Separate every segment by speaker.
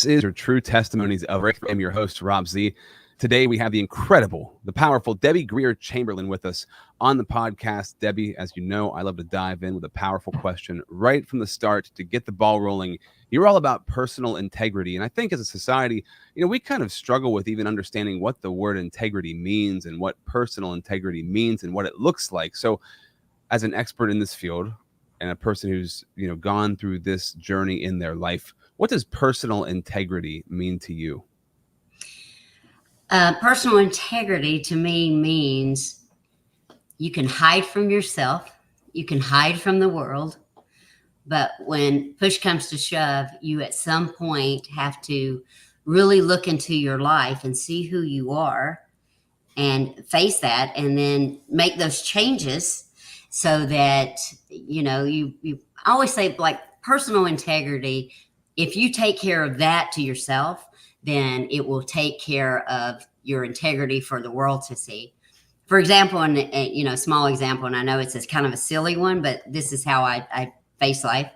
Speaker 1: This is your True Testimonies of Rick. I'm your host, Rob Z. Today, we have the incredible, the powerful Debbie Greer Chamberlain with us on the podcast. Debbie, as you know, I love to dive in with a powerful question right from the start to get the ball rolling. You're all about personal integrity. And I think as a society, we kind of struggle with even understanding what the word integrity means and what personal integrity means and what it looks like. So as an expert in this field and a person who's, gone through this journey in their life, what does personal integrity mean to you?
Speaker 2: Personal integrity to me means you can hide from yourself, you can hide from the world, but when push comes to shove, you at some point have to really look into your life and see who you are and face that, and then make those changes so that, I always say, like, personal integrity, if you take care of that to yourself, then it will take care of your integrity for the world to see. For example, and a small example, and I know it's kind of a silly one, but this is how I face life.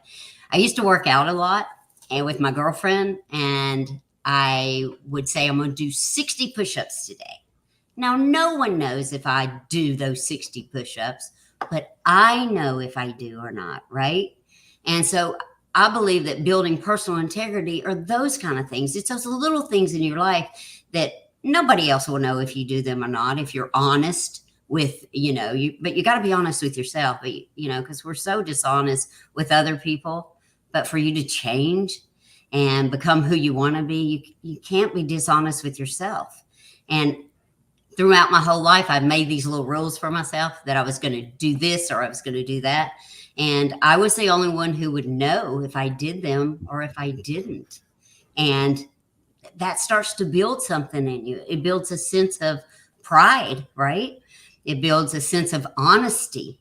Speaker 2: I used to work out a lot and with my girlfriend, and I would say, I'm going to do 60 push-ups today. Now, no one knows if I do those 60 push-ups, but I know if I do or not, right? And so I believe that building personal integrity are those kind of things. It's those little things in your life that nobody else will know if you do them or not, if you're honest with, but you got to be honest with yourself, because we're so dishonest with other people. But for you to change and become who you want to be, you can't be dishonest with yourself. And throughout my whole life, I've made these little rules for myself that I was going to do this or I was going to do that. And I was the only one who would know if I did them or if I didn't. And that starts to build something in you. It builds a sense of pride, right? It builds a sense of honesty.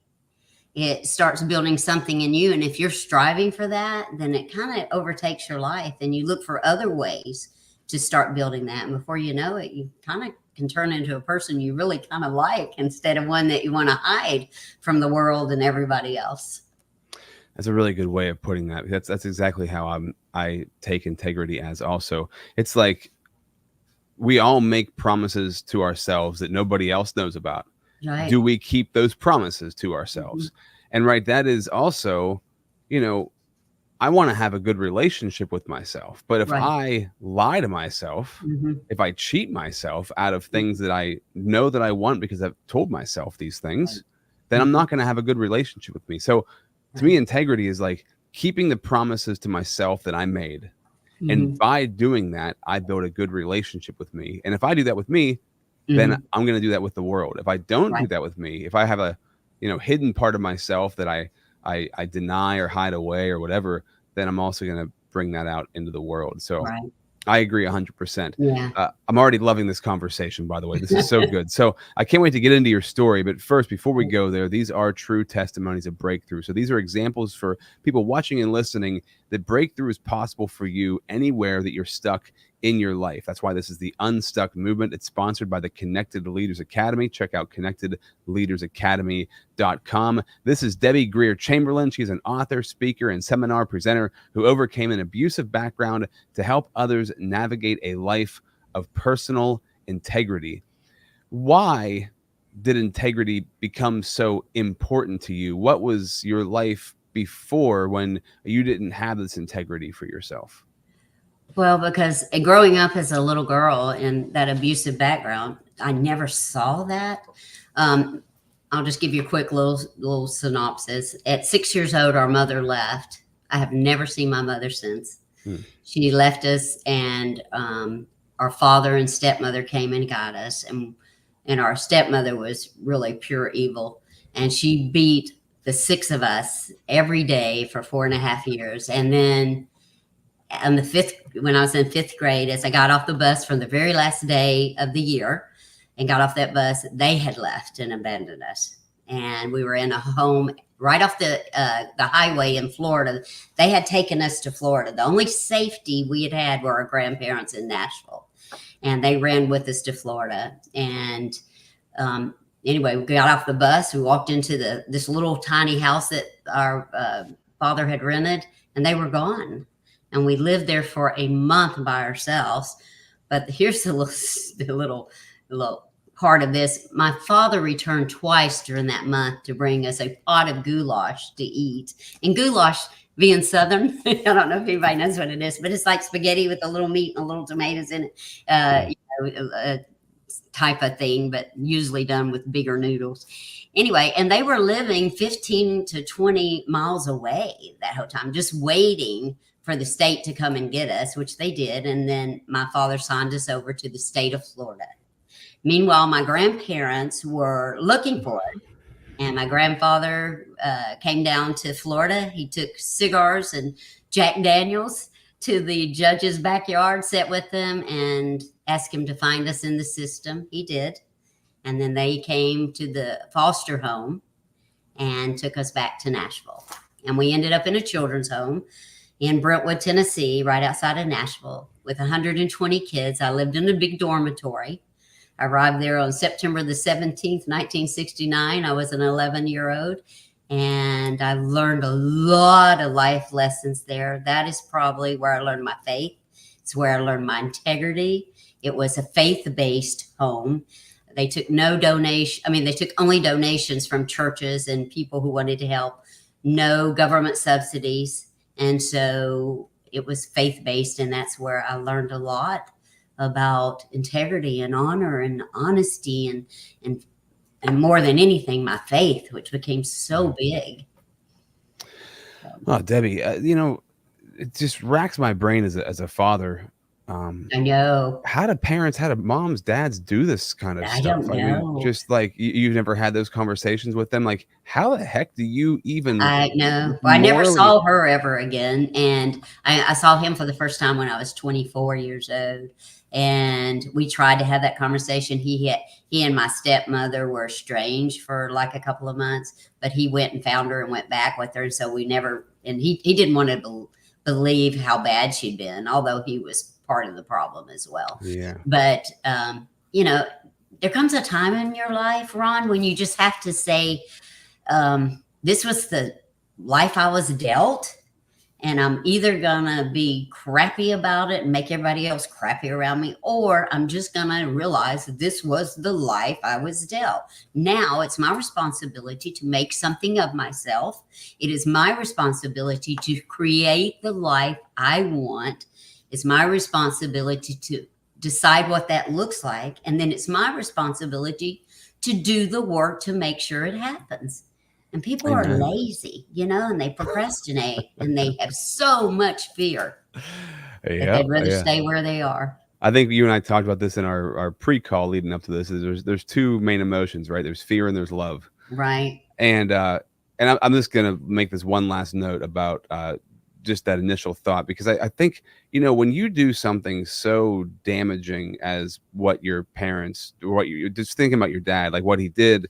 Speaker 2: It starts building something in you. And if you're striving for that, then it kind of overtakes your life, and you look for other ways to start building that. And before you know it, you kind of can turn into a person you really kind of like, instead of one that you want to hide from the world and everybody else.
Speaker 1: That's a really good way of putting that. That's exactly how I take integrity as also. It's like we all make promises to ourselves that nobody else knows about.
Speaker 2: Right.
Speaker 1: Do we keep those promises to ourselves? Mm-hmm. And right, that is also, I want to have a good relationship with myself. But if I lie to myself, if I cheat myself out of things that I know that I want because I've told myself these things, then I'm not going to have a good relationship with me. So to me, integrity is like keeping the promises to myself that I made. And by doing that, I build a good relationship with me. And if I do that with me, then I'm going to do that with the world. If I don't do that with me, if I have a, hidden part of myself that I deny or hide away or whatever, then I'm also going to bring that out into the world. So I agree 100%.
Speaker 2: Yeah.
Speaker 1: I'm already loving this conversation, by the way. This is so good. So I can't wait to get into your story. But first, before we go there, these are true testimonies of breakthrough. So these are examples for people watching and listening that breakthrough is possible for you anywhere that you're stuck in your life. That's why this is the Unstuck movement. It's sponsored by the Connected Leaders Academy. Check out connectedleadersacademy.com. This is Debbie Greer Chamberlain. She's an author, speaker, and seminar presenter who overcame an abusive background to help others navigate a life of personal integrity. Why did integrity become so important to you? What was your life before when you didn't have this integrity for yourself?
Speaker 2: Well, because growing up as a little girl in that abusive background, I never saw that. I'll just give you a quick little synopsis. At 6 years old, our mother left. I have never seen my mother since. She left us, and our father and stepmother came and got us. And our stepmother was really pure evil. And she beat the six of us every day for 4.5 years. And then when I was in fifth grade, as I got off the bus from the very last day of the year and got off that bus, they had left and abandoned us. And we were in a home right off the highway in Florida. They had taken us to Florida. The only safety we had were our grandparents in Nashville. And they ran with us to Florida. And anyway, we got off the bus. We walked into this little tiny house that our father had rented, and they were gone. and we lived there for a month by ourselves. But here's the little part of this. My father returned twice during that month to bring us a pot of goulash to eat. And goulash, being Southern, I don't know if anybody knows what it is, but it's like spaghetti with a little meat and a little tomatoes in it, type of thing, but usually done with bigger noodles. Anyway, and they were living 15 to 20 miles away that whole time, just waiting for the state to come and get us, which they did. And then my father signed us over to the state of Florida. Meanwhile, my grandparents were looking for it. And my grandfather came down to Florida. He took cigars and Jack Daniels to the judge's backyard, sat with them, and asked him to find us in the system. He did. And then they came to the foster home and took us back to Nashville. And we ended up in a children's home in Brentwood, Tennessee, right outside of Nashville, with 120 kids. I lived in a big dormitory. I arrived there on September the 17th, 1969. I was an 11-year-old, and I learned a lot of life lessons there. That is probably where I learned my faith. It's where I learned my integrity. It was a faith-based home. They took no donation. I mean, they took only donations from churches and people who wanted to help. No government subsidies. And so it was faith-based, and that's where I learned a lot about integrity and honor and honesty and more than anything, my faith, which became so big.
Speaker 1: Oh, Debbie, it just racks my brain as a father.
Speaker 2: I know.
Speaker 1: How do moms, dads do this kind of
Speaker 2: I
Speaker 1: stuff?
Speaker 2: don't know.
Speaker 1: I mean, just like you've never had those conversations with them. Like, how the heck do you even?
Speaker 2: I know. Well, I never saw her ever again, and I saw him for the first time when I was 24 years old. And we tried to have that conversation. He and my stepmother were estranged for like a couple of months, but he went and found her and went back with her. And so we never. And he didn't want to believe how bad she'd been, although he was part of the problem as well.
Speaker 1: Yeah.
Speaker 2: But, there comes a time in your life, Ron, when you just have to say, this was the life I was dealt, and I'm either going to be crappy about it and make everybody else crappy around me, or I'm just going to realize that this was the life I was dealt. Now it's my responsibility to make something of myself. It is my responsibility to create the life I want. It's my responsibility to decide what that looks like. And then it's my responsibility to do the work to make sure it happens. And people are lazy, and they procrastinate and they have so much fear that they'd rather stay where they are.
Speaker 1: I think you and I talked about this in our pre-call leading up to this. Is there's two main emotions, right? There's fear and there's love.
Speaker 2: Right.
Speaker 1: And I'm just going to make this one last note about just that initial thought, because I think, when you do something so damaging as what your parents, or what you're just thinking about your dad, like what he did,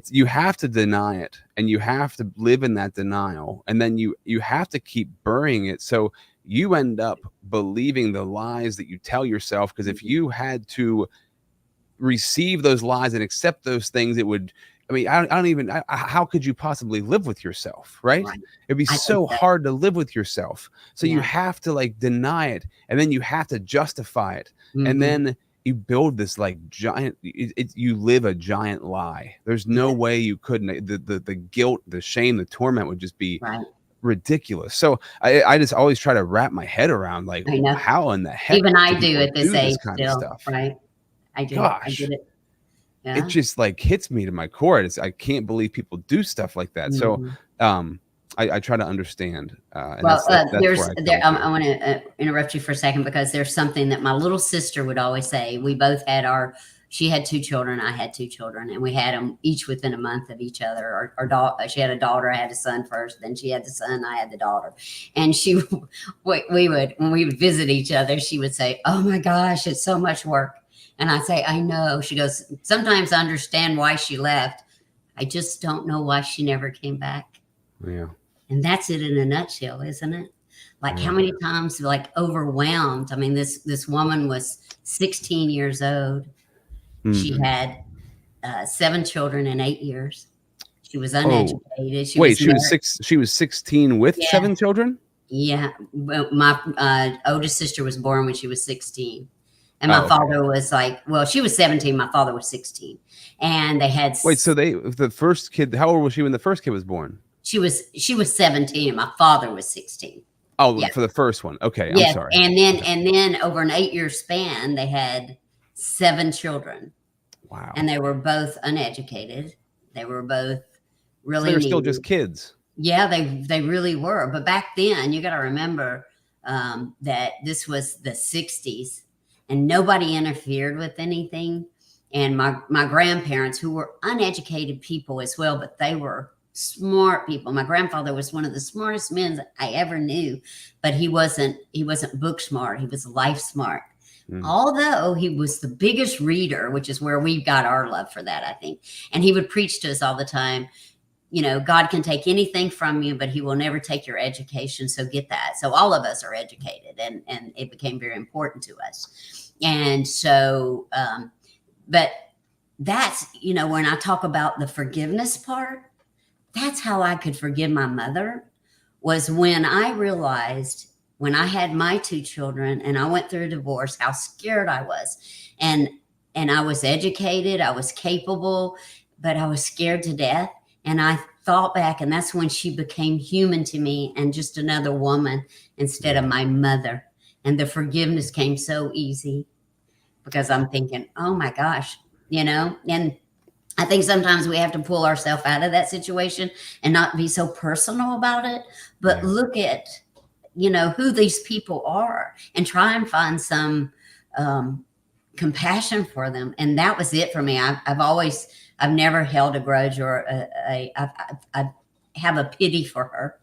Speaker 1: you have to deny it, and you have to live in that denial, and then you have to keep burying it. So you end up believing the lies that you tell yourself, because if you had to receive those lies and accept those things, it would, how could you possibly live with yourself, right? It'd be so hard to live with yourself. So you have to deny it, and then you have to justify it. Mm-hmm. And then you build this giant, you live a giant lie. There's no way you couldn't, the guilt, the shame, the torment would just be ridiculous. So I just always try to wrap my head around how in the heck
Speaker 2: even I do at this age
Speaker 1: kind
Speaker 2: still,
Speaker 1: of stuff.
Speaker 2: Right? I do.
Speaker 1: Gosh.
Speaker 2: I did it. Yeah.
Speaker 1: It just hits me to my core. I can't believe people do stuff like that. Mm-hmm. So I try to understand.
Speaker 2: I want to interrupt you for a second, because there's something that my little sister would always say. We both had she had two children, I had two children, and we had them each within a month of each other. She had a daughter, I had a son first, then she had the son, I had the daughter. And when we would visit each other, she would say, "Oh my gosh, it's so much work." And I say, "I know." She goes, "Sometimes I understand why she left. I just don't know why she never came back."
Speaker 1: Yeah.
Speaker 2: And that's it in a nutshell, isn't it? How many times, overwhelmed. I mean, this woman was 16 years old. Mm-hmm. She had 7 children in 8 years. She was uneducated.
Speaker 1: She was 16 with 7 children?
Speaker 2: Yeah. Well, my oldest sister was born when she was 16. And
Speaker 1: Oh,
Speaker 2: my
Speaker 1: okay.
Speaker 2: father was like, well, she was 17. My father was 16. And they had,
Speaker 1: Wait, so the first kid, how old was she when the first kid was born?
Speaker 2: she was 17 and my father was 16.
Speaker 1: Oh,
Speaker 2: Yeah.
Speaker 1: for the first one. Okay, I'm
Speaker 2: Yes.
Speaker 1: sorry.
Speaker 2: And then over an 8-year span, they had 7 children.
Speaker 1: Wow.
Speaker 2: And they were both uneducated. They were both
Speaker 1: So
Speaker 2: really
Speaker 1: they were still
Speaker 2: needy.
Speaker 1: just kids.
Speaker 2: Yeah, they really were. But back then, you got to remember that this was the 60s and nobody interfered with anything. And my grandparents, who were uneducated people as well, but they were smart people. My grandfather was one of the smartest men I ever knew, but he wasn't book smart. He was life smart. Although he was the biggest reader, which is where we got our love for that, I think. And he would preach to us all the time. You know, God can take anything from you, but he will never take your education. So get that. So all of us are educated, and it became very important to us. And so, but that's, you know, when I talk about the forgiveness part, that's how I could forgive my mother, was when I realized, when I had my 2 children and I went through a divorce, how scared I was. And I was educated, I was capable, but I was scared to death. And I thought back, and that's when she became human to me and just another woman instead of my mother. And the forgiveness came so easy because I'm thinking, oh my gosh, you know, and I think sometimes we have to pull ourselves out of that situation and not be so personal about it, but look at, you know, who these people are and try and find some compassion for them. And that was it for me. I've never held a grudge, or I have a pity for her,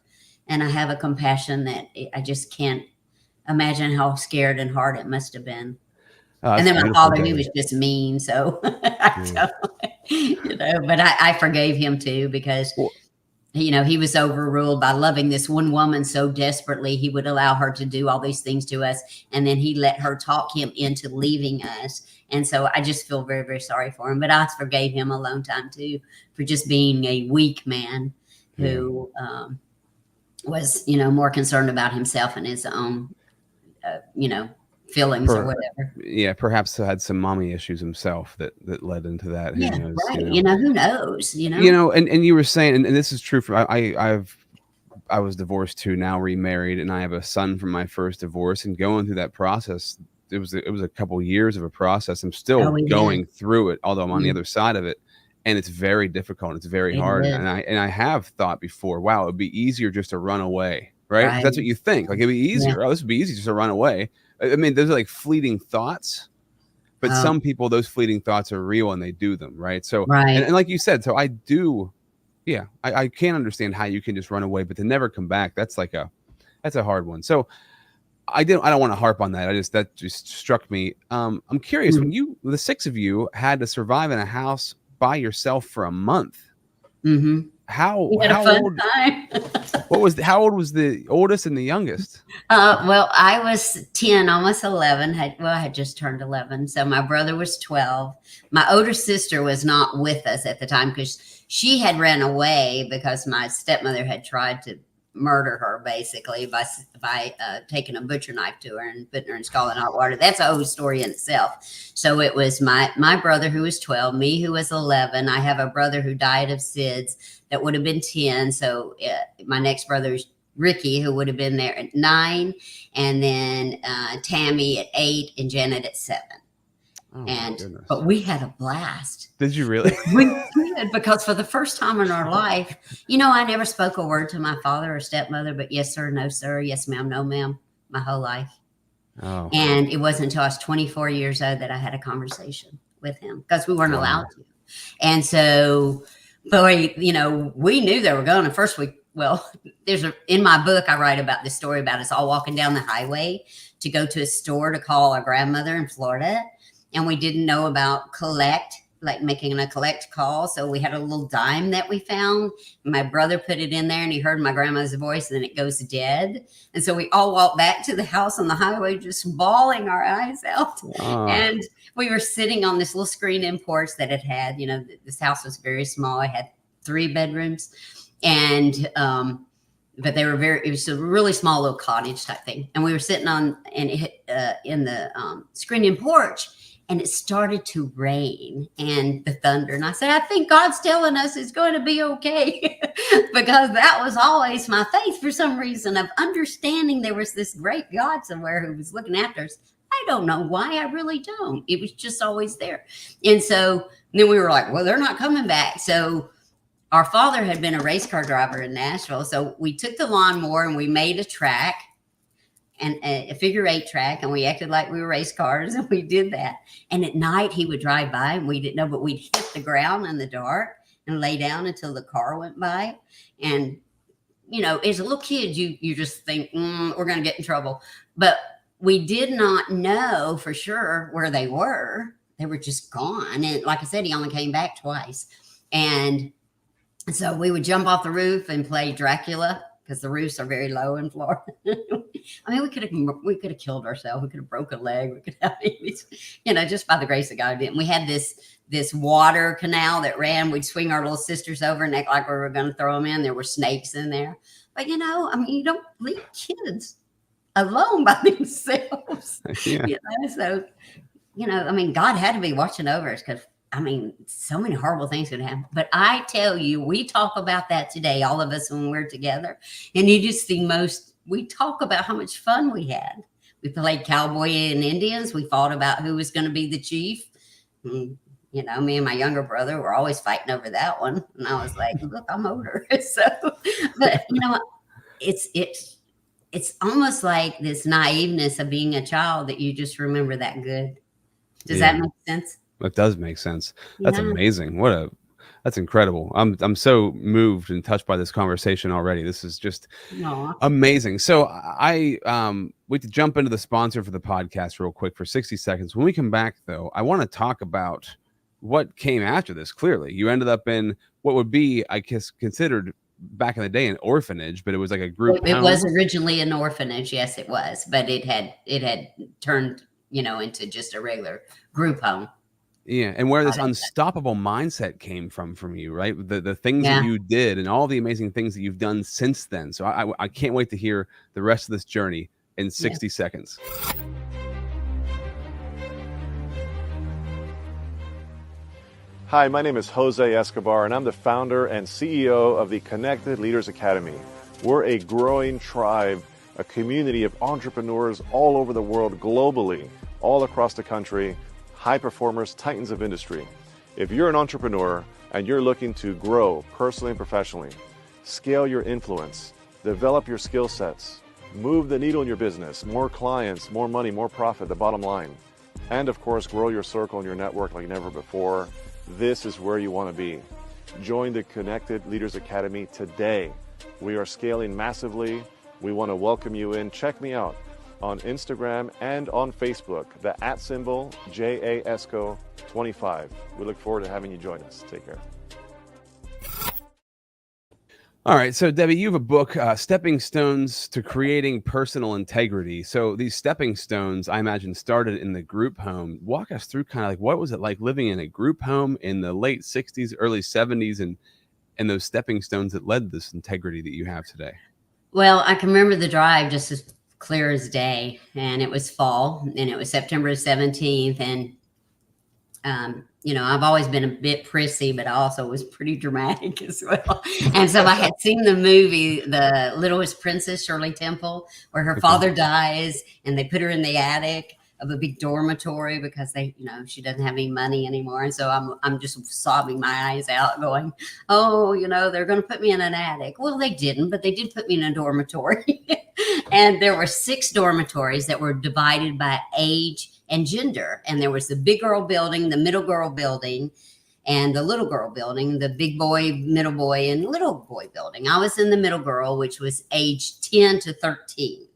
Speaker 2: and I have a compassion that I just can't imagine how scared and hard it must have been. And then my father, he was just mean. So, you know, but I forgave him too, because, you know, he was overruled by loving this one woman so desperately. He would allow her to do all these things to us. And then he let her talk him into leaving us. And so I just feel very, very sorry for him. But I forgave him a long time too, for just being a weak man who was, you know, more concerned about himself and his own, you know, feelings or whatever.
Speaker 1: Yeah, perhaps had some mommy issues himself that led into that.
Speaker 2: Yeah,
Speaker 1: Who knows?
Speaker 2: right.
Speaker 1: You know?
Speaker 2: You know, who knows? You know.
Speaker 1: You know, and you were saying, and this is true for I was divorced too, now remarried, and I have a son from my first divorce. And going through that process, it was a couple years of a process. I'm still going through it, although I'm on the other side of it, and it's very difficult. It's very hard, and I have thought before, wow, it'd be easier just to run away, right? That's what you think. Like, it'd be easier. Oh, this would be easy just to run away. I mean, those are like fleeting thoughts, but some people, those fleeting thoughts are real and they do them, right? So, and like you said, so I do, I can't understand how you can just run away, but to never come back, that's a hard one. So I don't want to harp on that. That just struck me. I'm curious, when the 6 of you had to survive in a house by yourself for a month, how old?
Speaker 2: Time.
Speaker 1: How old was the oldest and the youngest?
Speaker 2: Well, I was 10, almost 11. I had just turned 11. So my brother was 12. My older sister was not with us at the time because she had ran away because my stepmother had tried to murder her, basically, by taking a butcher knife to her and putting her in scalding hot water. That's a whole story in itself. So it was my brother who was 12, me who was 11. I have a brother who died of SIDS that would have been 10. So my next brother is Ricky, who would have been there at 9, and then Tammy at 8, and Janet at 7. Oh, but we had a blast.
Speaker 1: Did you really?
Speaker 2: We did, because for the first time in our life, you know, I never spoke a word to my father or stepmother, but yes, sir, no, sir, yes, ma'am, no, ma'am, my whole life. Oh. And it wasn't until I was 24 years old that I had a conversation with him, because we weren't allowed to. And so, boy, you know, we knew they were going. And first in my book, I write about this story about us all walking down the highway to go to a store to call our grandmother in Florida. And we didn't know about making a collect call. So we had a little dime that we found. My brother put it in there, and he heard my grandma's voice, and then it goes dead. And so we all walked back to the house on the highway, just bawling our eyes out. Oh. And we were sitting on this little screen-in porch that it had, you know, this house was very small. It had 3 bedrooms. And but it was a really small little cottage type thing. And we were sitting in the screened-in porch, and it started to rain and the thunder. And I said, I think God's telling us it's going to be okay. Because that was always my faith for some reason, of understanding there was this great God somewhere who was looking after us. I don't know why. I really don't. It was just always there. And so then we were like, well, they're not coming back. So our father had been a race car driver in Nashville. So we took the lawnmower and we made a track, and a figure 8 track, and we acted like we were race cars, and we did that. And at night he would drive by, and we didn't know, but we'd hit the ground in the dark and lay down until the car went by. And, you know, as a little kid, you just think, we're going to get in trouble. But we did not know for sure where they were. They were just gone. And like I said, he only came back twice. And so we would jump off the roof and play Dracula, because the roofs are very low in Florida. I mean, we could have killed ourselves. We could have broke a leg. We could have, you know, just by the grace of God. And we had this water canal that ran. We'd swing our little sisters over and act like we were going to throw them in. There were snakes in there. But, you know, I mean, you don't leave kids alone by themselves.
Speaker 1: Yeah.
Speaker 2: You know? So, you know, I mean, God had to be watching over us, because I mean, so many horrible things could happen. But I tell you, we talk about that today, all of us, when we're together. And it is we talk about how much fun we had. We played cowboy and Indians. We fought about who was going to be the chief. And, you know, me and my younger brother were always fighting over that one. And I was like, look, I'm older. So, but you know, it's almost like this naiveness of being a child that you just remember that good. Does that make sense?
Speaker 1: That does make sense. That's amazing. That's incredible. I'm so moved and touched by this conversation already. This is just amazing. So we could jump into the sponsor for the podcast real quick for 60 seconds. When we come back, though, I want to talk about what came after this. Clearly, you ended up in what would be, I guess, considered back in the day an orphanage, but it was like a group home.
Speaker 2: It was originally an orphanage. Yes, it was, but it had turned, you know, into just a regular group home.
Speaker 1: Yeah, and where this unstoppable mindset came from you, right? The things that you did and all the amazing things that you've done since then. So I can't wait to hear the rest of this journey in 60 seconds.
Speaker 3: Hi, my name is Jose Escobar, and I'm the founder and CEO of the Connected Leaders Academy. We're a growing tribe, a community of entrepreneurs all over the world, globally, all across the country, high performers, titans of industry. If you're an entrepreneur and you're looking to grow personally and professionally, scale your influence, develop your skill sets, move the needle in your business, more clients, more money, more profit, the bottom line, and of course, grow your circle and your network like never before, this is where you want to be. Join the Connected Leaders Academy today. We are scaling massively. We want to welcome you in. Check me out on Instagram and on Facebook, the @ JAESCO25. We look forward to having you join us. Take care.
Speaker 1: All right. So, Debbie, you have a book, Stepping Stones to Creating Personal Integrity. So these stepping stones, I imagine, started in the group home. Walk us through kind of like, what was it like living in a group home in the late 60s, early 70s, and those stepping stones that led to this integrity that you have today?
Speaker 2: Well, I can remember the drive just as clear as day, and it was fall, and it was September 17th. And, you know, I've always been a bit prissy, but I also was pretty dramatic as well. And so I had seen the movie, The Littlest Princess, Shirley Temple, where her father dies and they put her in the attic of a big dormitory because she doesn't have any money anymore. And so I'm just sobbing my eyes out going, oh, you know, they're going to put me in an attic. Well, they didn't, but they did put me in a dormitory. And there were 6 dormitories that were divided by age and gender. And there was the big girl building, the middle girl building, and the little girl building, the big boy, middle boy, and little boy building. I was in the middle girl, which was age 10 to 13.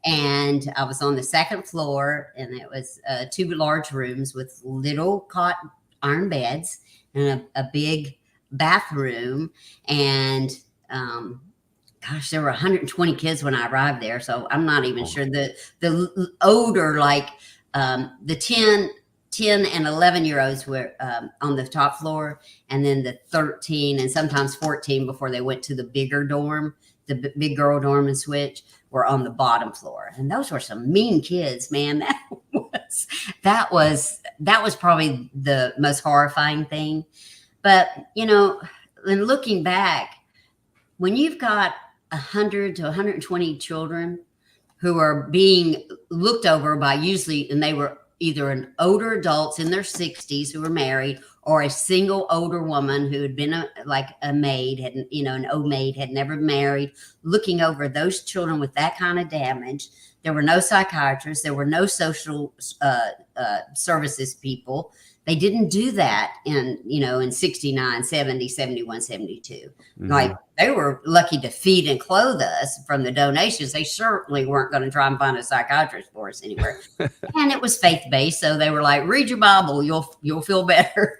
Speaker 2: And I was on the 2nd floor, and it was 2 large rooms with little cot iron beds and a big bathroom. And gosh, there were 120 kids when I arrived there. So I'm not even sure. The older, like the 10 and 11-year-olds were on the top floor, and then the 13 and sometimes 14 before they went to the bigger dorm the big girl dorm and switch were on the bottom floor. And those were some mean kids, man. That was probably the most horrifying thing. But, you know, in looking back, when you've got 100 to 120 children who are being looked over by usually, and they were either an older adults in their 60s who were married, or a single older woman who had been a maid, an old maid, had never married, looking over those children with that kind of damage. There were no psychiatrists. There were no social services people. They didn't do that in 69, 70, 71, 72. Mm-hmm. Like, they were lucky to feed and clothe us from the donations. They certainly weren't going to try and find a psychiatrist for us anywhere. And it was faith-based. So they were like, read your Bible, you'll feel better,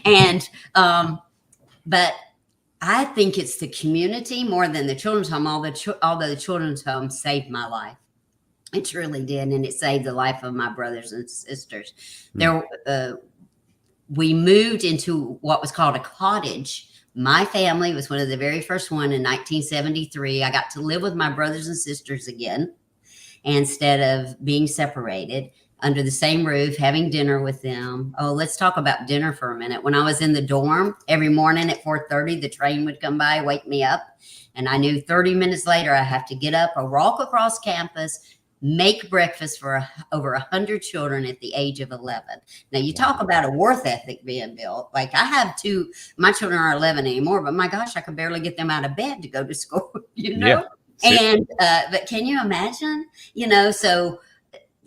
Speaker 2: And, but I think it's the community more than the children's home, although the children's home saved my life. It truly did, and it saved the life of my brothers and sisters. We moved into what was called a cottage. My family was one of the very first one in 1973. I got to live with my brothers and sisters again, instead of being separated, under the same roof, having dinner with them. Oh, let's talk about dinner for a minute. When I was in the dorm, every morning at 4:30, the train would come by, wake me up, and I knew 30 minutes later I have to get up or walk across campus, make breakfast for over 100 children at the age of 11. Now, you talk about a work ethic being built. Like, I have two, my children are 11 anymore, but my gosh, I could barely get them out of bed to go to school, Yeah. And, but can you imagine, so,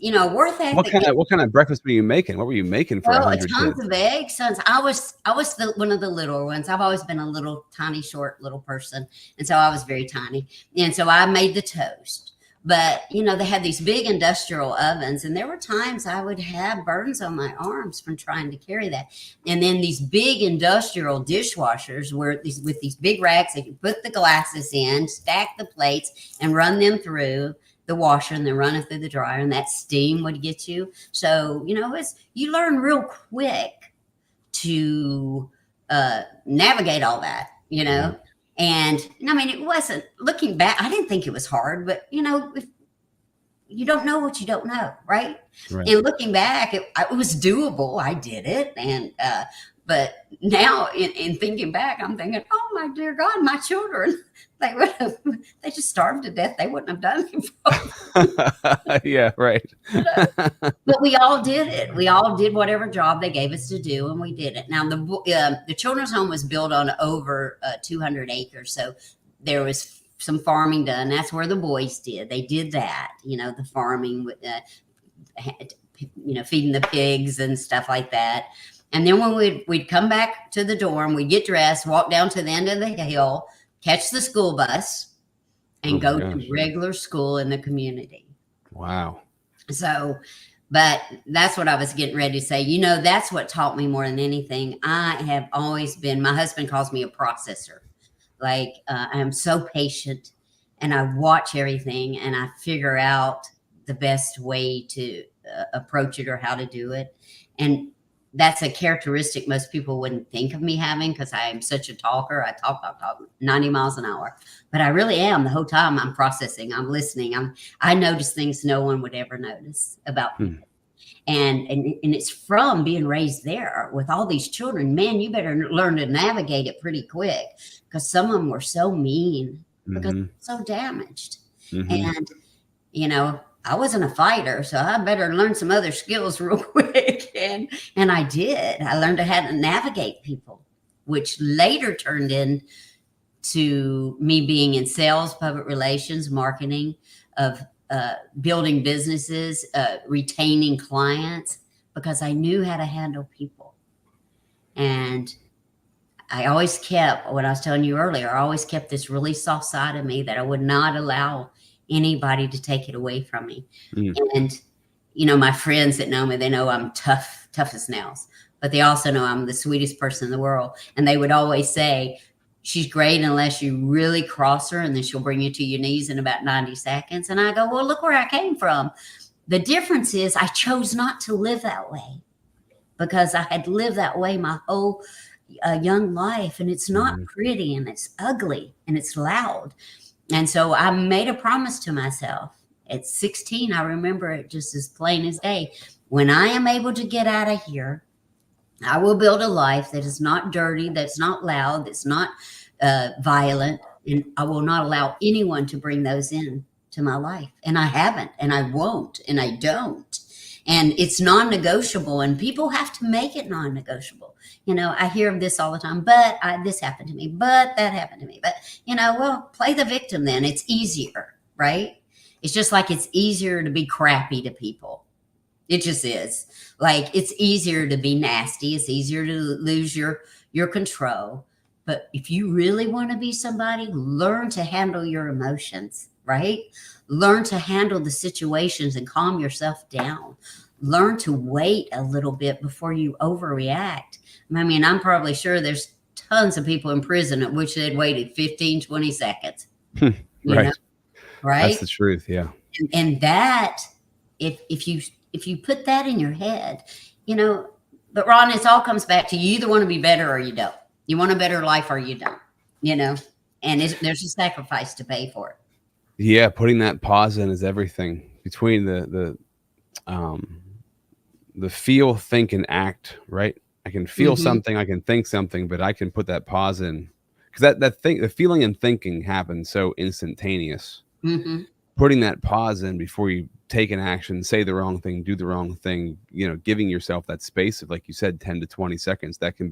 Speaker 2: work ethic.
Speaker 1: What kind of breakfast were you making? What were you making for 100
Speaker 2: tons
Speaker 1: kids?
Speaker 2: of eggs. I was one of the little ones. I've always been a little tiny, short little person. And so I was very tiny. And so I made the toast. But, they had these big industrial ovens, and there were times I would have burns on my arms from trying to carry that. And then these big industrial dishwashers were with these big racks that you put the glasses in, stack the plates, and run them through the washer, and then run it through the dryer, and that steam would get you. So, you learn real quick to navigate all that, Mm-hmm. And I mean, it wasn't, looking back, I didn't think it was hard, but if you don't know what you don't know, right? And looking back, it was doable. I did it. And, but now in thinking back, I'm thinking, oh my dear God, my children, they just starved to death. They wouldn't have done it.
Speaker 1: Yeah, right.
Speaker 2: But we all did it. We all did whatever job they gave us to do, and we did it. Now, the children's home was built on over 200 acres, so there was some farming done. That's where the boys did. They did that, the farming, with, feeding the pigs and stuff like that. And then when we'd come back to the dorm, we'd get dressed, walk down to the end of the hill, catch the school bus, and go to regular school in the community.
Speaker 1: Wow.
Speaker 2: So, but that's what I was getting ready to say. That's what taught me more than anything. I have always been, my husband calls me a processor. Like, I am so patient, and I watch everything, and I figure out the best way to approach it or how to do it. And that's a characteristic most people wouldn't think of me having, because I am such a talker. I talk 90 miles an hour, but I really am. The whole time I'm processing, I'm listening. I notice things no one would ever notice about people. And it's from being raised there with all these children. Man, you better learn to navigate it pretty quick, because some of them were so mean because they're so damaged. And, I wasn't a fighter, so I better learn some other skills real quick. And I did. I learned how to navigate people, which later turned into me being in sales, public relations, marketing, of building businesses, retaining clients, because I knew how to handle people. And I always kept, what I was telling you earlier, I always kept this really soft side of me that I would not allow anybody to take it away from me. And, my friends that know me, they know I'm tough as nails, but they also know I'm the sweetest person in the world. And they would always say, she's great unless you really cross her, and then she'll bring you to your knees in about 90 seconds. And I go, well, look where I came from. The difference is I chose not to live that way, because I had lived that way my whole a young life, and it's not pretty, and it's ugly, and it's loud. And so I made a promise to myself at 16. I remember it just as plain as day. When I am able to get out of here, I will build a life that is not dirty, that's not loud, that's not violent, and I will not allow anyone to bring those in to my life. And I haven't, and I won't, and I don't. And it's non-negotiable, and people have to make it non-negotiable. You know, I hear this all the time, but this happened to me, but that happened to me. But, you know, well, play the victim then. It's easier, right? It's just like it's easier to be crappy to people. It just is. Like, it's easier to be nasty. It's easier to lose your control. But if you really want to be somebody, learn to handle your emotions, right? Learn to handle the situations and calm yourself down. Learn to wait a little bit before you overreact. I mean, I'm probably sure there's tons of people in prison at which they'd waited 15, 20 seconds.
Speaker 1: Right.
Speaker 2: Know? Right.
Speaker 1: That's the truth. Yeah.
Speaker 2: And that, if you put that in your head, you know, but Ron, it all comes back to you either want to be better or you don't. You want a better life or you don't, you know, and there's a sacrifice to pay for it.
Speaker 1: Yeah. Putting that pause in is everything. Between the feel, think, and act, right? I can feel something, I can think something, but I can put that pause in, because the feeling and thinking happens so instantaneous. Putting that pause in before you take an action, say the wrong thing, do the wrong thing, you know, giving yourself that space of, like you said, 10 to 20 seconds, that can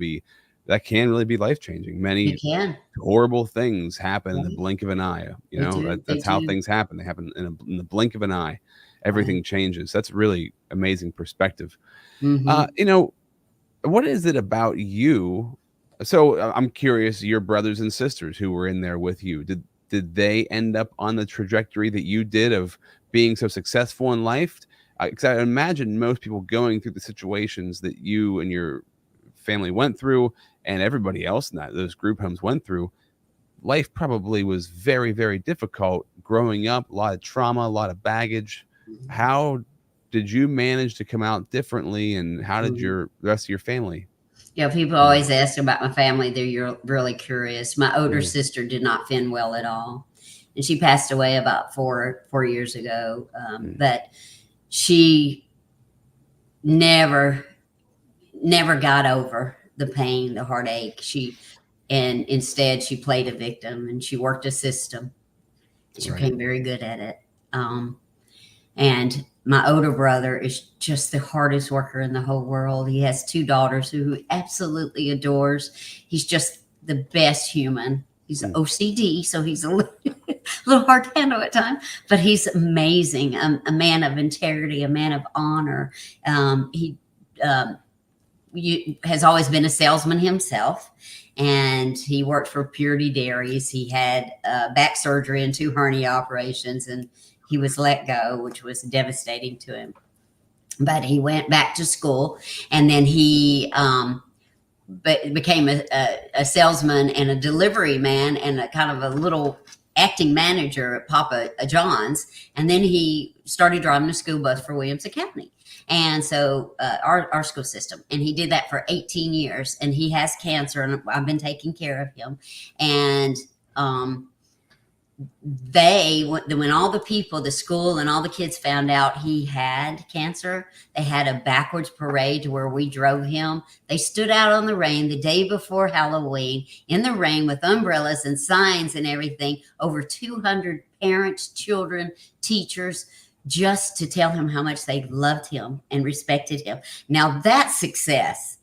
Speaker 1: really be life-changing. Many horrible things happen in the blink of an eye. You know, that's how things happen. They happen in the blink of an eye. Everything changes. That's really amazing perspective. You know, what is it about you? So I'm curious, your brothers and sisters who were in there with you, did they end up on the trajectory that you did of being so successful in life? Because I imagine most people going through the situations that you and your family went through, and everybody else in those group homes went through, life probably was very, very difficult growing up, a lot of trauma, a lot of baggage. How did you manage to come out differently, and how did the rest of your family?
Speaker 2: Yeah, people always ask about my family. They're really curious. My older sister did not fin well at all, and she passed away about four years ago. But she never got over the pain, the heartache. And instead she played a victim, and she worked a system. She became very good at it. And my older brother is just the hardest worker in the whole world. He has 2 daughters who he absolutely adores. He's just the best human. He's OCD, so he's a little hard to handle at times, but he's amazing. A man of integrity, a man of honor. He has always been a salesman himself, and he worked for Purity Dairies. He had back surgery and 2 hernia operations, and he was let go, which was devastating to him. But he went back to school, and then he became a salesman and a delivery man and a kind of a little acting manager at Papa John's. And then he started driving a school bus for Williamson County. And so our school system, and he did that for 18 years, and he has cancer, and I've been taking care of him. And when all the people, the school and all the kids found out he had cancer, they had a backwards parade to where we drove him. They stood out on the rain the day before Halloween in the rain with umbrellas and signs and everything, over 200 parents, children, teachers, just to tell him how much they loved him and respected him. Now that's success.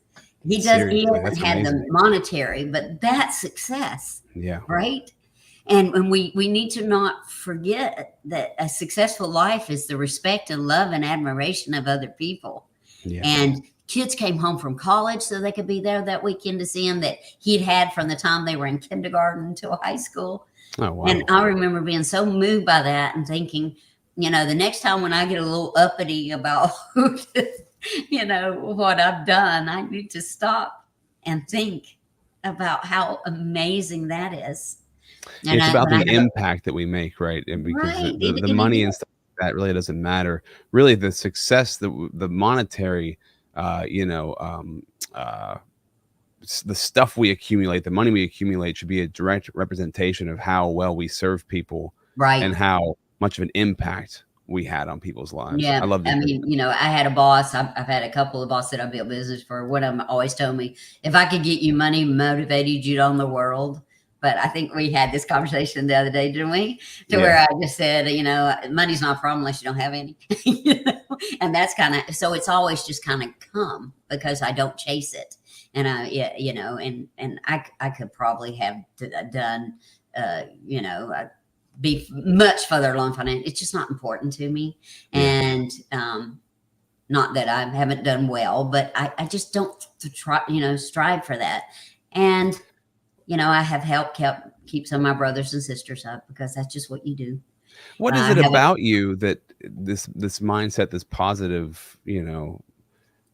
Speaker 2: He hasn't had the monetary, but that's success. Yeah. Right. And we need to not forget that a successful life is the respect and love and admiration of other people. Yeah. And kids came home from college so they could be there that weekend to see him, that he'd had from the time they were in kindergarten to high school. Oh, wow. And I remember being so moved by that and thinking, you know, the next time when I get a little uppity about, you know, what I've done, I need to stop and think about how amazing that is. And
Speaker 1: it's about the impact that we make, right? And because the money and stuff like that really doesn't matter. Really, the success, the monetary, the stuff we accumulate, the money we accumulate should be a direct representation of how well we serve people,
Speaker 2: Right.
Speaker 1: and how much of an impact we had on people's lives.
Speaker 2: Yeah.
Speaker 1: I love
Speaker 2: I mean, you know, I had a boss. I've had a couple of bosses that I built business for. One of them always told me, if I could get you money, motivated you on the world. But I think we had this conversation the other day, didn't we? Where I just said, you know, money's not a problem unless you don't have any. You know? And that's kind of, so it's always just kind of come because I don't chase it. And you know, and I could probably have done, you know, be much further along financially. It's just not important to me. And not that I haven't done well, but I just don't try, you know, strive for that. And you know, I have helped keep some of my brothers and sisters up because that's just what you do.
Speaker 1: What is it about you that this mindset, this positive, you know,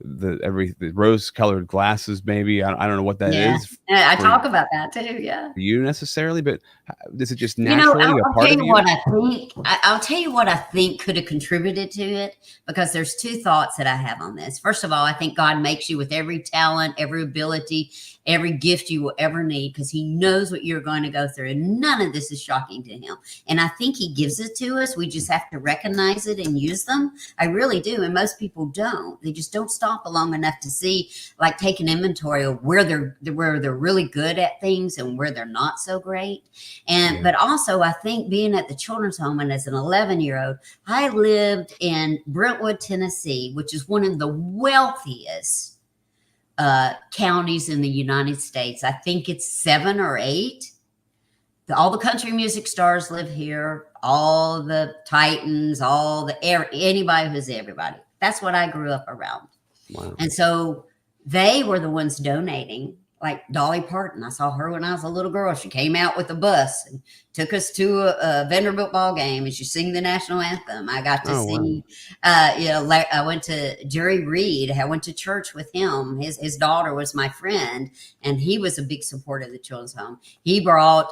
Speaker 1: the rose-colored glasses, maybe? I don't know what that is.
Speaker 2: I talk about that too. Yeah.
Speaker 1: For you necessarily, but is it just naturally a part of you?
Speaker 2: I'll tell you what I think could have contributed to it, because there's two thoughts that I have on this. First of all, I think God makes you with every talent, every ability, every gift you will ever need, because he knows what you're going to go through. And none of this is shocking to him. And I think he gives it to us. We just have to recognize it and use them. I really do. And most people don't. They just don't stop long enough to see, like, take an inventory of where they're really good at things and where they're not so great. And but also I think being at the children's home, and as an 11-year-old, I lived in Brentwood, Tennessee, which is one of the wealthiest counties in the United States. I think it's 7 or 8. All the country music stars live here. All the Titans, anybody who's everybody. That's what I grew up around.
Speaker 1: Wow.
Speaker 2: And so they were the ones donating. Like Dolly Parton, I saw her when I was a little girl. She came out with a bus and took us to a Vanderbilt ball game, and she sang the national anthem. I got to see, you know, I went to Jerry Reed. I went to church with him. His daughter was my friend, and he was a big supporter of the children's home. He brought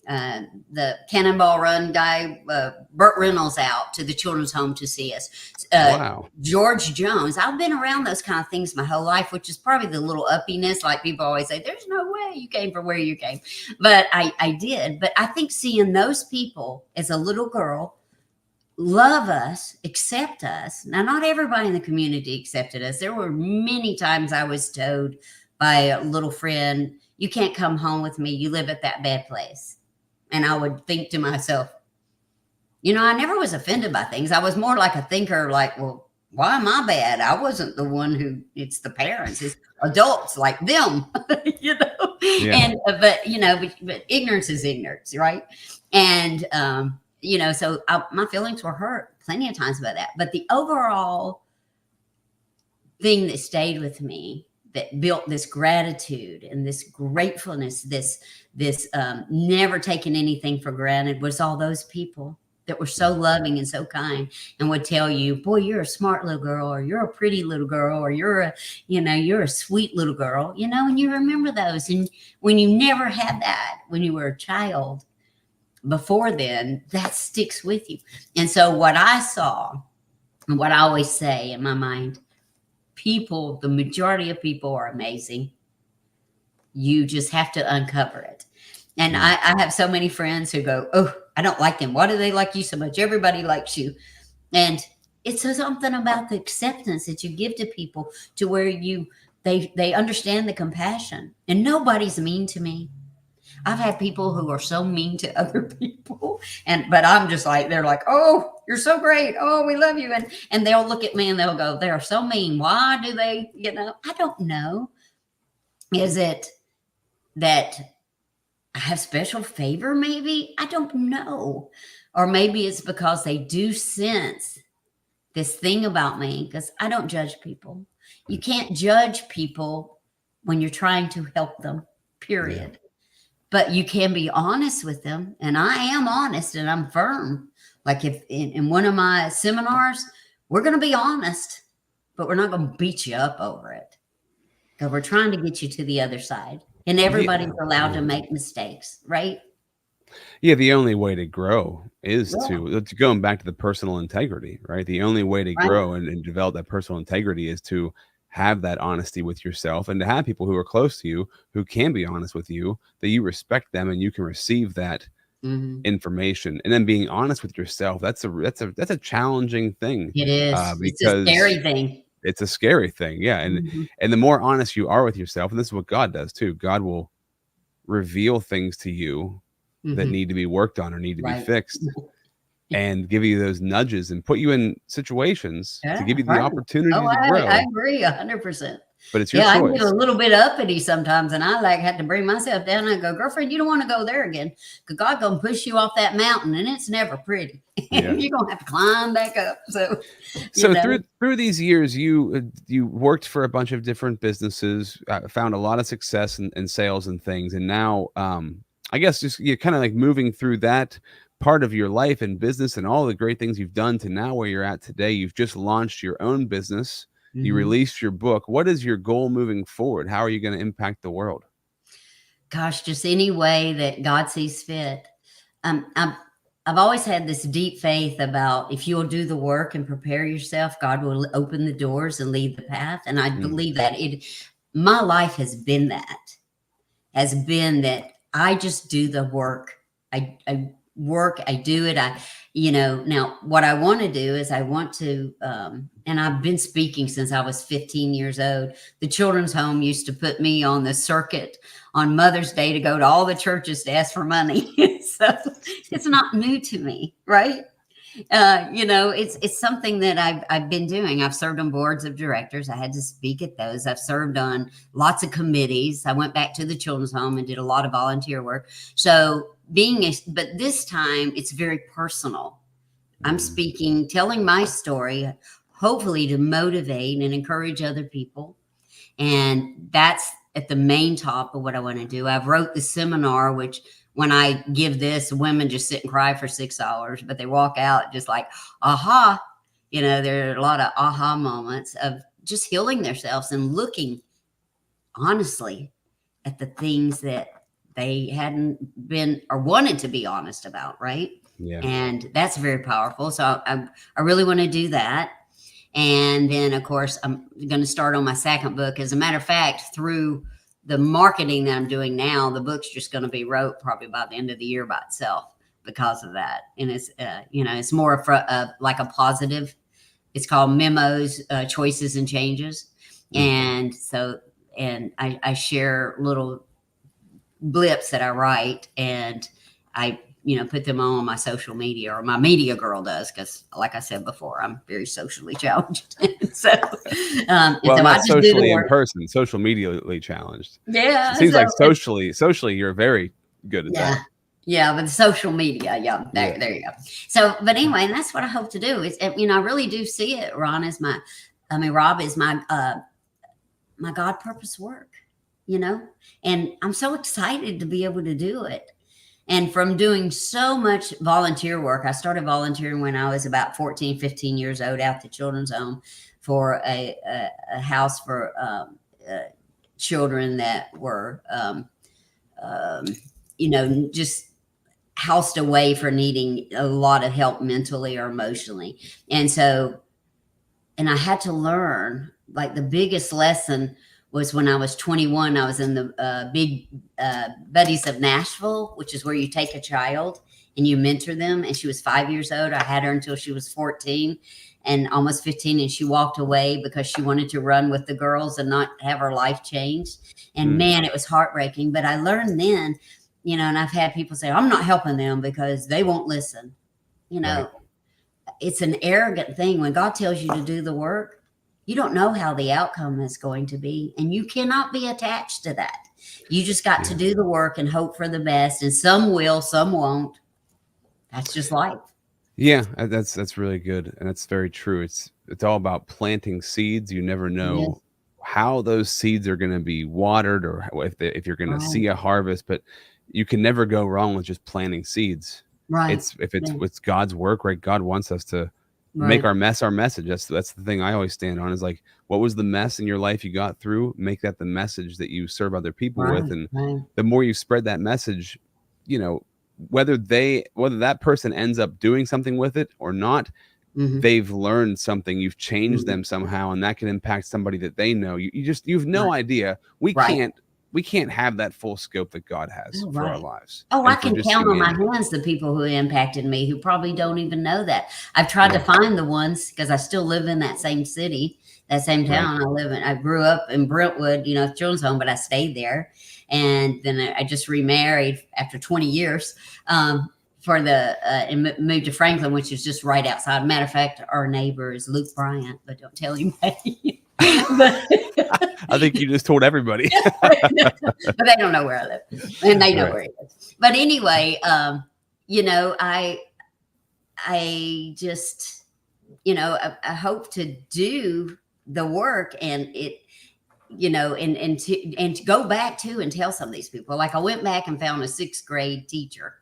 Speaker 2: the Cannonball Run guy, Burt Reynolds, out to the children's home to see us.
Speaker 1: Wow.
Speaker 2: George Jones. I've been around those kind of things my whole life, which is probably the little uppiness. Like people always say, there's no way you came from where you came. But I did. But I think seeing those people as a little girl love us, accept us. Now, not everybody in the community accepted us. There were many times I was told by a little friend, you can't come home with me. You live at that bad place. And I would think to myself, you know, I never was offended by things. I was more like a thinker, like, well, why am I bad? I wasn't the one who, it's the parents, it's adults like them, you know? Yeah. And, but, you know, but ignorance is ignorance, right? And, you know, so my feelings were hurt plenty of times about that. But the overall thing that stayed with me, that built this gratitude and this gratefulness, this never taking anything for granted, was all those people that were so loving and so kind and would tell you, boy, you're a smart little girl, or you're a pretty little girl, or you're a sweet little girl, you know, and you remember those. And when you never had that, when you were a child before then, that sticks with you. And so what I saw, and what I always say in my mind, people, the majority of people are amazing. You just have to uncover it. And I have so many friends who go, oh, I don't like them. Why do they like you so much? Everybody likes you. And it's something about the acceptance that you give to people, to where they understand the compassion. And nobody's mean to me. I've had people who are so mean to other people, but I'm just like, they're like, oh, you're so great. Oh, we love you. And they'll look at me and they'll go, they're so mean. Why do they, you know, I don't know. Is it that I have special favor? Maybe, I don't know. Or maybe it's because they do sense this thing about me, because I don't judge people. You can't judge people when you're trying to help them, period. Yeah. But you can be honest with them. And I am honest, and I'm firm. Like if in one of my seminars, we're going to be honest, but we're not going to beat you up over it, because we're trying to get you to the other side. And everybody's allowed to make mistakes, right?
Speaker 1: Yeah, the only way to grow is to going back to the personal integrity, right? The only way to grow and develop that personal integrity is to have that honesty with yourself, and to have people who are close to you who can be honest with you, that you respect them and you can receive that information. And then being honest with yourself, that's a challenging thing.
Speaker 2: It is. It's a
Speaker 1: Because
Speaker 2: scary thing.
Speaker 1: it's a scary thing. Yeah. And the more honest you are with yourself, and this is what God does too, God will reveal things to you that need to be worked on or need to be fixed, and give you those nudges and put you in situations to give you the opportunity to grow.
Speaker 2: I agree 100%.
Speaker 1: But it's your choice.
Speaker 2: I get a little bit uppity sometimes, and I had to bring myself down and go, girlfriend, you don't want to go there again, because God's going to push you off that mountain, and it's never pretty. You're going to have to climb back up. So through these years, you worked for a bunch of different businesses, found a lot of success in sales and things. And now, I guess just you're kind of like moving through that part of your life and business and all the great things you've done to now where you're at today. You've just launched your own business. You released your book. What is your goal moving forward? How are you going to impact the world? Gosh, just any way that God sees fit. I've always had this deep faith about, if you'll do the work and prepare yourself, God will open the doors and lead the path. And I believe that my life has been that I just do the work. I work, I do it. Now what I want to do is I want to, and I've been speaking since I was 15 years old. The children's home used to put me on the circuit on Mother's Day to go to all the churches to ask for money. So it's not new to me, right? It's something that I've been doing. I've served on boards of directors. I had to speak at those. I've served on lots of committees. I went back to the children's home and did a lot of volunteer work. So but this time it's very personal. I'm speaking, telling my story, hopefully to motivate and encourage other people. And that's at the main top of what I want to do. I've wrote the seminar, which when I give this, women just sit and cry for 6 hours, but they walk out just like, aha, there are a lot of aha moments of just healing themselves and looking honestly at the things that they hadn't been or wanted to be honest about. Right. Yeah. And that's very powerful. So I really want to do that. And then of course, I'm going to start on my second book. As a matter of fact, through the marketing that I'm doing now, the book's just going to be wrote probably by the end of the year by itself because of that. And it's, it's more of like a positive. It's called Memos, Choices and Changes. And so, and I share little blips that I write, and I, put them on my social media, or my media girl does. Cause like I said before, I'm very socially challenged. So,
Speaker 1: not socially in person, social medially challenged.
Speaker 2: Yeah.
Speaker 1: It seems like socially, you're very good at that.
Speaker 2: Yeah. With social media. Yeah. There you go. So, but anyway, and that's what I hope to do is, I really do see it, Rob, is my God purpose work, and I'm so excited to be able to do it. And from doing so much volunteer work, I started volunteering when I was about 14, 15 years old out the children's home for a house for children that were, just housed away for needing a lot of help mentally or emotionally. And I had to learn, like the biggest lesson was when I was 21, I was in the big Buddies of Nashville, which is where you take a child and you mentor them. And she was 5 years old. I had her until she was 14 and almost 15. And she walked away because she wanted to run with the girls and not have her life changed. And man, it was heartbreaking. But I learned then, and I've had people say, I'm not helping them because they won't listen. Right. It's an arrogant thing. When God tells you to do the work, you don't know how the outcome is going to be, and you cannot be attached to that. You just got to do the work and hope for the best, and some will, some won't. That's just life. Yeah,
Speaker 1: that's really good, and that's very true. It's all about planting seeds. You never know how those seeds are going to be watered, or if you're going to see a harvest, but you can never go wrong with just planting seeds.
Speaker 2: Right.
Speaker 1: It's God's work, right? God wants us to make our mess our message. That's the thing I always stand on, is like, what was the mess in your life you got through? Make that the message that you serve other people with. And the more you spread that message, whether that person ends up doing something with it or not, they've learned something, you've changed them somehow, and that can impact somebody that they know. You've no idea. We can't have that full scope that God has for our lives.
Speaker 2: I can count on my hands the people who impacted me who probably don't even know that. I've tried to find the ones because I still live in that same city, that same town. I grew up in Brentwood, children's home, but I stayed there. And then I just remarried after 20 years and moved to Franklin, which is just right outside. Matter of fact, our neighbor is Luke Bryant, but don't tell anybody.
Speaker 1: I think you just told everybody.
Speaker 2: But they don't know where I live, and they know where he lives. But anyway, I just, I hope to do the work and it, and to go back to and tell some of these people. Like I went back and found a 6th grade teacher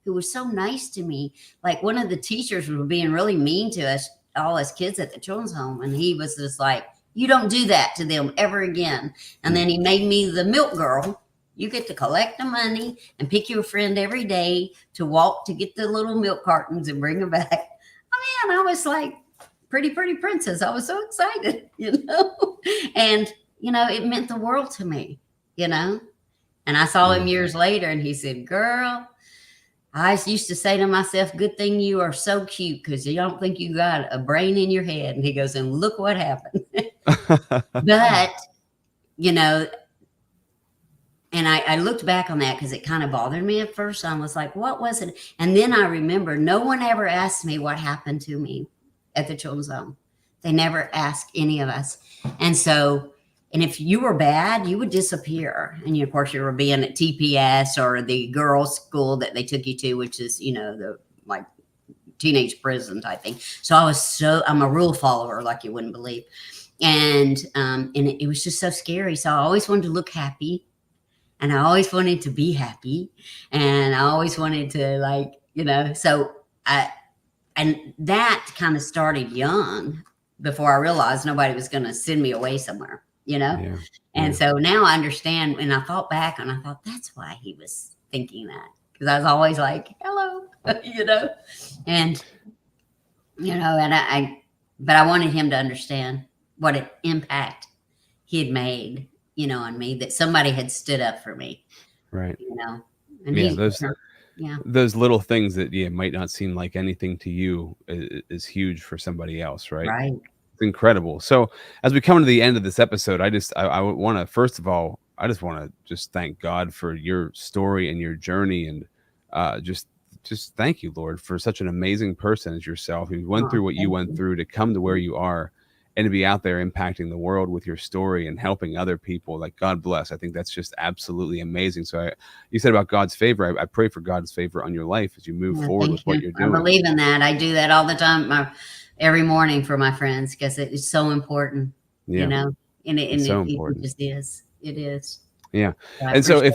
Speaker 2: who was so nice to me. Like one of the teachers was being really mean to us, all us kids at the children's home, and he was just like, "You don't do that to them ever again." And then he made me the milk girl. You get to collect the money and pick your friend every day to walk to get the little milk cartons and bring them back. I was like, pretty princess. I was so excited, and, it meant the world to me, and I saw him years later and he said, "Girl, I used to say to myself, good thing you are so cute because you don't think you got a brain in your head." And he goes, "And look what happened." But, and I looked back on that because it kind of bothered me at first. I was like, what was it? And then I remember no one ever asked me what happened to me at the children's home. They never asked any of us. And so, and if you were bad, you would disappear. And of course, you were being at TPS or the girls' school that they took you to, which is, the like teenage prison type thing. So I'm a rule follower, like you wouldn't believe. And it was just so scary. So I always wanted to look happy, and I always wanted to be happy, and I always wanted to so and that kind of started young before I realized nobody was going to send me away somewhere. And so now I understand, and I thought back and I thought that's why he was thinking that, because I was always like, hello, and but I wanted him to understand what an impact he had made, on me, that somebody had stood up for me,
Speaker 1: right?
Speaker 2: And
Speaker 1: those little things that might not seem like anything to you is huge for somebody else, right?
Speaker 2: Right.
Speaker 1: Incredible. So as we come to the end of this episode, I want to, first of all, I just want to just thank God for your story and your journey, and just thank you, Lord, for such an amazing person as yourself who went through what you went through to come to where you are and to be out there impacting the world with your story and helping other people. Like, God bless. I think that's just absolutely amazing. So you said about God's favor. I pray for God's favor on your life as you move forward with what you're doing.
Speaker 2: I believe in that. I do that all the time. Every morning for my friends, because it's so important, and it's so important. It just is. It is.
Speaker 1: Yeah. And so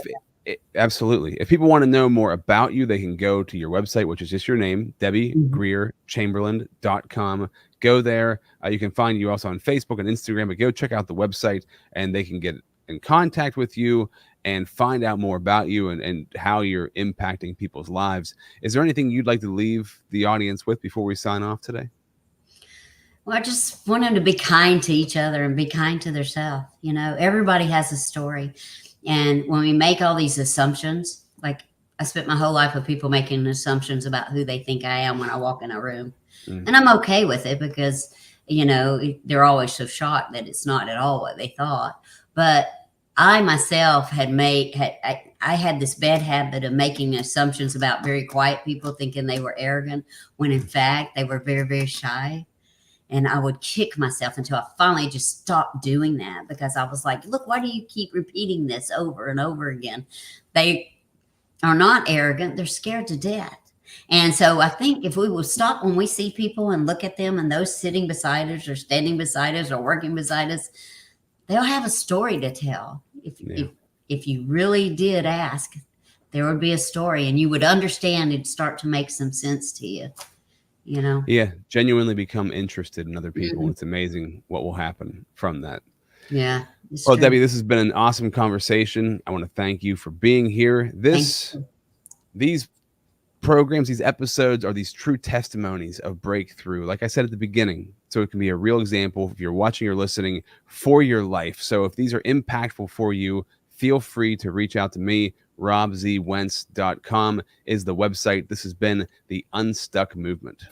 Speaker 1: absolutely. If people want to know more about you, they can go to your website, which is just your name, DebbieGreerChamberlain.com. Go there. You can find you also on Facebook and Instagram, but go check out the website and they can get in contact with you and find out more about you and how you're impacting people's lives. Is there anything you'd like to leave the audience with before we sign off today?
Speaker 2: Well, I just want them to be kind to each other and be kind to themselves. Everybody has a story. And when we make all these assumptions, like I spent my whole life with people making assumptions about who they think I am when I walk in a room. Mm-hmm. And I'm okay with it because, they're always so shocked that it's not at all what they thought. But I myself had this bad habit of making assumptions about very quiet people, thinking they were arrogant, when in fact they were very, very shy. And I would kick myself until I finally just stopped doing that, because I was like, look, why do you keep repeating this over and over again? They are not arrogant. They're scared to death. And so I think if we will stop when we see people and look at them, and those sitting beside us or standing beside us or working beside us, they'll have a story to tell. If you really did ask, there would be a story, and you would understand. It'd start to make some sense to you.
Speaker 1: Yeah, genuinely become interested in other people. Mm-hmm. It's amazing what will happen from that.
Speaker 2: Yeah.
Speaker 1: Well, true. Debbie, this has been an awesome conversation. I want to thank you for being here. These programs, these episodes are these true testimonies of breakthrough, like I said at the beginning. So it can be a real example if you're watching or listening for your life. So if these are impactful for you, feel free to reach out to me. robzwentz.com is the website. This has been the Unstuck Movement.